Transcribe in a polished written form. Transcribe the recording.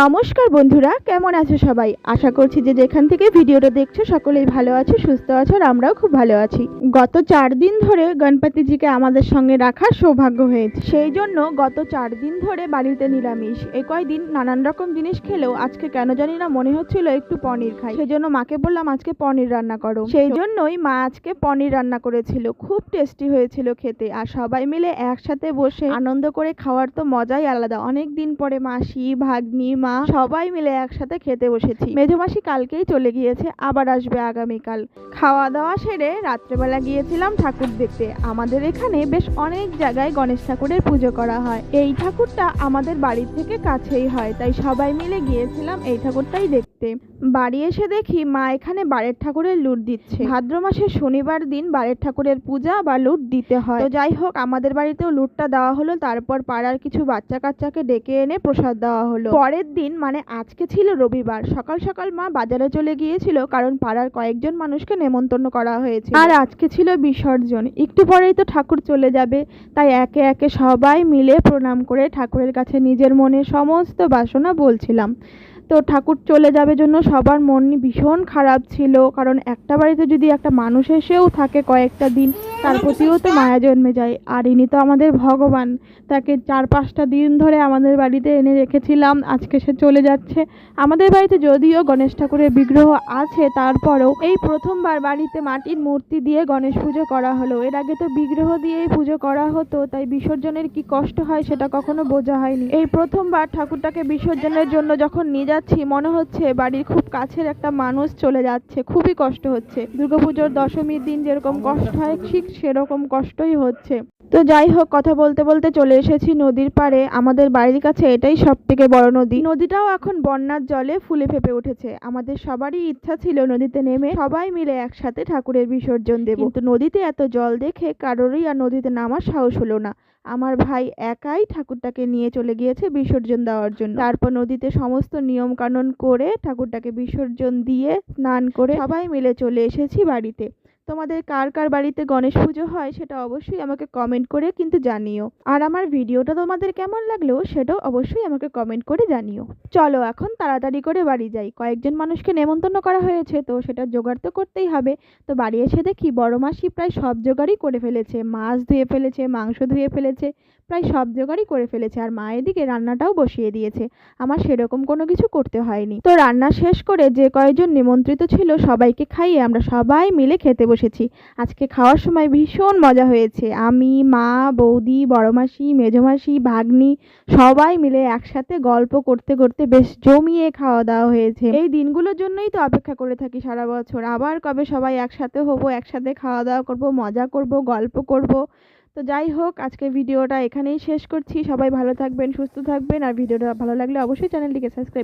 নমস্কার বন্ধুরা, কেমন আছো সবাই? আশা করছি যে যেখান থেকে ভিডিওটা দেখছো সকলেই ভালো আছো, সুস্থ আছো, আর আমরাও খুব ভালো আছি। গত 4 দিন ধরে গণপতিজিকে আমাদের সঙ্গে রাখার সৌভাগ্য হয়েছে, সেই জন্য গত 4 দিন ধরে বাড়িতে নিরামিষ। এই কয়দিন নানান রকম জিনিস খেলেও আজকে কেন জানি না মনে হচ্ছিল একটু পনির খাই, সেই জন্য মাকে বললাম আজকে পনির রান্না করো। সেই জন্যই মা আজকে পনির রান্না করেছিল। খুব টেস্টি হয়েছিল খেতে, আর সবাই মিলে একসাথে বসে আনন্দ করে খাওয়ার তো মজাই আলাদা। অনেক দিন পরে মাসি, ভাগ্নি, মা সবাই মিলে একসাথে খেতে বসেছি। মেজমাসি কালকেই চলে গিয়েছে, আবার আসবে আগামীকাল। খাওয়া দাওয়া সেরে রাত্রেবেলা গিয়েছিলাম ঠাকুর দেখতে। আমাদের এখানে বেশ অনেক জায়গায় গণেশ ঠাকুরের পুজো করা হয়। এই ঠাকুরটা আমাদের বাড়ির থেকে কাছেই হয়, তাই সবাই মিলে গিয়েছিলাম এই ঠাকুরটাই দেখতে। বাড়ি এসে দেখি মা এখানে বাড়ির ঠাকুরের লুট দিচ্ছে। ভাদ্র মাসের শনিবার দিন বাড়ির ঠাকুরের পূজা বা লুট দিতে হয়। তো যাই হোক, আমাদের বাড়িতেও লুটটা দেওয়া হলো। তারপর পাড়ার কিছু বাচ্চা কাচ্চাকে ডেকে এনে প্রসাদ দেওয়া হলো। পরের দিন মানে আজকে ছিল রবিবার, সকাল সকাল মা বাজারে চলে গিয়েছিল, কারণ পাড়ার কয়েকজন মানুষকে নেমন্তন্ন করা হয়েছে। আর আজকে ছিল বিসর্জন, একটু পরেই তো ঠাকুর চলে যাবে। তাই একে একে সবাই মিলে প্রণাম করে ঠাকুরের কাছে নিজের মনের সমস্ত বাসনা বলছিলাম। তো ঠাকুর চলে যাবে জন্য সবার মন ভীষণ খারাপ ছিল, কারণ একটা বাড়িতে যদি একটা মানুষ এসেও থাকে কয়েকটা দিন, তার প্রতিও তো মায়া জন্মে যায়। আর ইনি তো আমাদের ভগবান, তাকে 4-5টা দিন ধরে আমাদের বাড়িতে এনে রেখেছিলাম, আজকে সে চলে যাচ্ছে। আমাদের বাড়িতে যদিও গণেশ ঠাকুরের বিগ্রহ আছে, তারপরেও এই প্রথমবার বাড়িতে মাটির মূর্তি দিয়ে গণেশ পুজো করা হলো। এর আগে তো বিগ্রহ দিয়েই পুজো করা হতো, তাই বিসর্জনের কি কষ্ট হয় সেটা কখনো বোঝা হয়নি। এই প্রথমবার ঠাকুরটাকে বিসর্জনের জন্য যখন নিয়ে যাচ্ছি, মনে হচ্ছে বাড়ির খুব কাছের একটা মানুষ চলে যাচ্ছে। খুবই কষ্ট হচ্ছে। দুর্গাপুজোর দশমীর দিন যেরকম কষ্ট হয় ঠিক সেরকম কষ্টই হচ্ছে। তো যাই হোক, কথা বলতে বলতে চলে এসেছি নদীর পাড়ে। আমাদের বাড়ির কাছে এটাই সব থেকে বড় নদী। নদীটাও এখন বন্যার জলে ফুলে ফেপে উঠেছে। আমাদের সবারই ইচ্ছা ছিল নদীতে নেমে সবাই মিলে একসাথে ঠাকুরের বিসর্জন দেব, কিন্তু নদীতে এত জল দেখে কারোরই আর নদীতে নামার সাহস হলো না। আমার ভাই একাই ঠাকুরটাকে নিয়ে চলে গিয়েছে বিসর্জন দেওয়ার জন্য। তারপর নদীতে সমস্ত নিয়ম কানুন করে ঠাকুরটাকে বিসর্জন দিয়ে স্নান করে সবাই মিলে চলে এসেছি বাড়িতে। তোমাদের কার কার বাড়িতে গণেশ পুজো হয় সেটা অবশ্যই আমাকে কমেন্ট করে কিন্তু জানিও। আর আমার ভিডিওটা তোমাদের কেমন লাগলো সেটাও অবশ্যই আমাকে কমেন্ট করে জানিও। চলো এখন তাড়াতাড়ি করে বাড়ি যাই। কয়েকজন মানুষকে নেমন্তন্ন করা হয়েছে, তো সেটা জোগাড় তো করতেই হবে। তো বাড়ি এসে দেখি বড় মাসি প্রায় সব জোগাড়ই করে ফেলেছে। মাছ ধুয়ে ফেলেছে, মাংস ধুয়ে ফেলেছে, প্রায় সব জোগাড়ই করে ফেলেছে। আর মা এদিকে রান্নাটাও বসিয়ে দিয়েছে। আমার সেরকম কোনো কিছু করতে হয়নি। তো রান্না শেষ করে যে কয়েকজন নিমন্ত্রিত ছিল সবাইকে খাইয়ে আমরা সবাই মিলে খেতে বসেছি। আজকে খাওয়ার সময় ভীষণ মজা হয়েছে। আমি, মা, বৌদি, বড় মাসি, মেজমাসি, ভাগ্নি সবাই মিলে একসাথে গল্প করতে করতে বেশ জমিয়ে খাওয়া দাওয়া হয়েছে। এই দিনগুলোর জন্যই তো অপেক্ষা করে থাকি সারা বছর। আবার কবে সবাই একসাথে হব, একসাথে খাওয়া দাওয়া করব, মজা করব, গল্প করব। তো যাই হোক, আজকের ভিডিওটা এখানেই শেষ করছি। সবাই ভালো থাকবেন, সুস্থ থাকবেন, আর ভিডিওটা ভালো লাগলে অবশ্যই চ্যানেলটিকে সাবস্ক্রাইব